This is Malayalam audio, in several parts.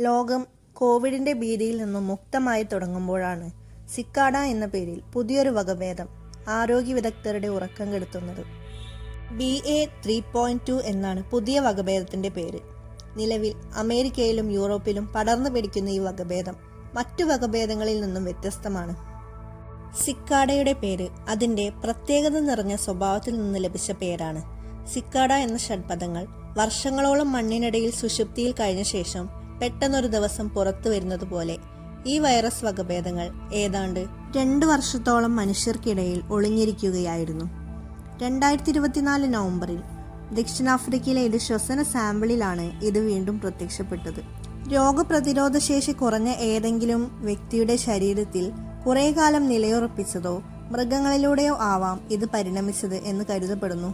ലോകം കോവിഡിന്റെ ഭീതിയിൽ നിന്നും മുക്തമായി തുടങ്ങുമ്പോഴാണ് സിക്കാഡ എന്ന പേരിൽ പുതിയൊരു വകഭേദം ആരോഗ്യ വിദഗ്ധരുടെ ഉറക്കം കെടുത്തുന്നത്. BA.3.2 എന്നാണ് പുതിയ വകഭേദത്തിന്റെ പേര്. നിലവിൽ അമേരിക്കയിലും യൂറോപ്പിലും പടർന്നു പിടിക്കുന്ന ഈ വകഭേദം മറ്റു വകഭേദങ്ങളിൽ നിന്നും വ്യത്യസ്തമാണ്. സിക്കാഡയുടെ പേര് അതിന്റെ പ്രത്യേകത നിറഞ്ഞ സ്വഭാവത്തിൽ നിന്ന് ലഭിച്ച പേരാണ്. സിക്കാഡ എന്ന ഷഡ്പദങ്ങൾ വർഷങ്ങളോളം മണ്ണിനിടയിൽ സുഷുപ്തിയിൽ കഴിഞ്ഞ ശേഷം പെട്ടെന്നൊരു ദിവസം പുറത്തു വരുന്നത് പോലെ ഈ വൈറസ് വകഭേദങ്ങൾ ഏതാണ്ട് 2 വർഷത്തോളം മനുഷ്യർക്കിടയിൽ ഒളിഞ്ഞിരിക്കുകയായിരുന്നു. 2024 നവംബറിൽ ദക്ഷിണാഫ്രിക്കയിലെ ഒരു ശ്വസന സാമ്പിളിലാണ് ഇത് വീണ്ടും പ്രത്യക്ഷപ്പെട്ടത്. രോഗപ്രതിരോധ ശേഷി കുറഞ്ഞ ഏതെങ്കിലും വ്യക്തിയുടെ ശരീരത്തിൽ കുറെ കാലം നിലയുറപ്പിച്ചതോ മൃഗങ്ങളിലൂടെയോ ആവാം ഇത് പരിണമിച്ചത് എന്ന് കരുതപ്പെടുന്നു.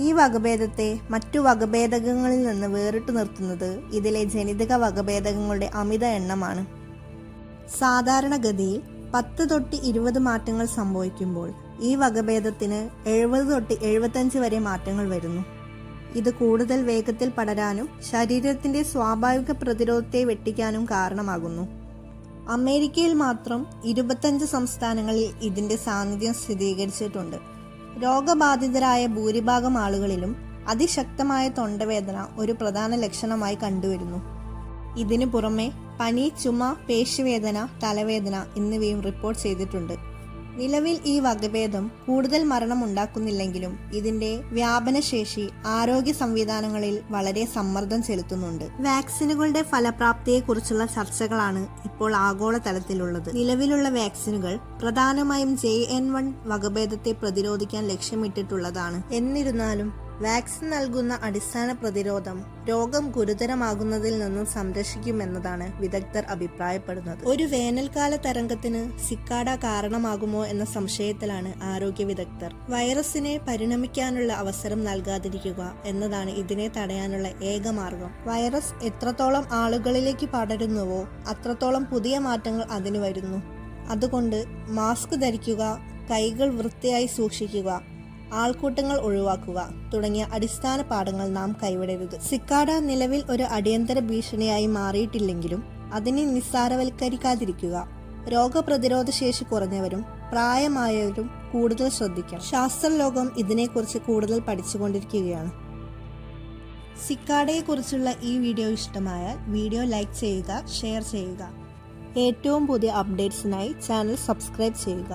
ഈ വകഭേദത്തെ മറ്റു വകഭേദങ്ങളിൽ നിന്ന് വേറിട്ടു നിർത്തുന്നത് ഇതിലെ ജനിതക വകഭേദങ്ങളുടെ അമിത എണ്ണമാണ്. സാധാരണഗതിയിൽ 10 തൊട്ട് 20 മാറ്റങ്ങൾ സംഭവിക്കുമ്പോൾ ഈ വകഭേദത്തിന് 70 തൊട്ട് 75 വരെ മാറ്റങ്ങൾ വരുന്നു. ഇത് കൂടുതൽ വേഗത്തിൽ പടരാനും ശരീരത്തിന്റെ സ്വാഭാവിക പ്രതിരോധത്തെ വെട്ടിക്കാനും കാരണമാകുന്നു. അമേരിക്കയിൽ മാത്രം 25 സംസ്ഥാനങ്ങളിൽ ഇതിന്റെ സാന്നിധ്യം സ്ഥിരീകരിച്ചിട്ടുണ്ട്. രോഗബാധിതരായ ഭൂരിഭാഗം ആളുകളിലും അതിശക്തമായ തൊണ്ടവേദന ഒരു പ്രധാന ലക്ഷണമായി കണ്ടുവരുന്നു. ഇതിനു പുറമെ പനി, ചുമ, പേശിവേദന, തലവേദന എന്നിവയും റിപ്പോർട്ട് ചെയ്തിട്ടുണ്ട്. നിലവിൽ ഈ വകഭേദം കൂടുതൽ മരണം ഉണ്ടാക്കുന്നില്ലെങ്കിലും ഇതിന്റെ വ്യാപനശേഷി ആരോഗ്യ സംവിധാനങ്ങളിൽ വളരെ സമ്മർദ്ദം ചെലുത്തുന്നുണ്ട്. വാക്സിനുകളുടെ ഫലപ്രാപ്തിയെക്കുറിച്ചുള്ള ചർച്ചകളാണ് ഇപ്പോൾ ആഗോളതലത്തിലുള്ളത്. നിലവിലുള്ള വാക്സിനുകൾ പ്രധാനമായും JN1 വകഭേദത്തെ പ്രതിരോധിക്കാൻ ലക്ഷ്യമിട്ടിട്ടുള്ളതാണ്. എന്നിരുന്നാലും വാക്സിൻ നൽകുന്ന അടിസ്ഥാന പ്രതിരോധം രോഗം ഗുരുതരമാകുന്നതിൽ നിന്നും സംരക്ഷിക്കുമെന്നതാണ് വിദഗ്ധർ അഭിപ്രായപ്പെടുന്നത്. ഒരു വേനൽക്കാല തരംഗത്തിന് സിക്കാഡ കാരണമാകുമോ എന്ന സംശയത്തിലാണ് ആരോഗ്യ വിദഗ്ധർ. വൈറസിനെ പരിണമിക്കാനുള്ള അവസരം നൽകാതിരിക്കുക എന്നതാണ് ഇതിനെ തടയാനുള്ള ഏക മാർഗം. വൈറസ് എത്രത്തോളം ആളുകളിലേക്ക് പടരുന്നുവോ അത്രത്തോളം പുതിയ മാറ്റങ്ങൾ അതിന് വരുന്നു. അതുകൊണ്ട് മാസ്ക് ധരിക്കുക, കൈകൾ വൃത്തിയായി സൂക്ഷിക്കുക, ആൾക്കൂട്ടങ്ങൾ ഒഴിവാക്കുക തുടങ്ങിയ അടിസ്ഥാന പാഠങ്ങൾ നാം കൈവിടരുത്. സിക്കാഡ നിലവിൽ ഒരു അടിയന്തര ഭീഷണിയായി മാറിയിട്ടില്ലെങ്കിലും അതിനെ നിസ്സാരവൽക്കരിക്കാതിരിക്കുക. രോഗപ്രതിരോധ ശേഷി കുറഞ്ഞവരും പ്രായമായവരും കൂടുതൽ ശ്രദ്ധിക്കണം. ശാസ്ത്രലോകം ഇതിനെക്കുറിച്ച് കൂടുതൽ പഠിച്ചുകൊണ്ടിരിക്കുകയാണ്. സിക്കാഡയെക്കുറിച്ചുള്ള ഈ വീഡിയോ ഇഷ്ടമായാൽ വീഡിയോ ലൈക്ക് ചെയ്യുക, ഷെയർ ചെയ്യുക. ഏറ്റവും പുതിയ അപ്ഡേറ്റ്സിനായി ചാനൽ സബ്സ്ക്രൈബ് ചെയ്യുക.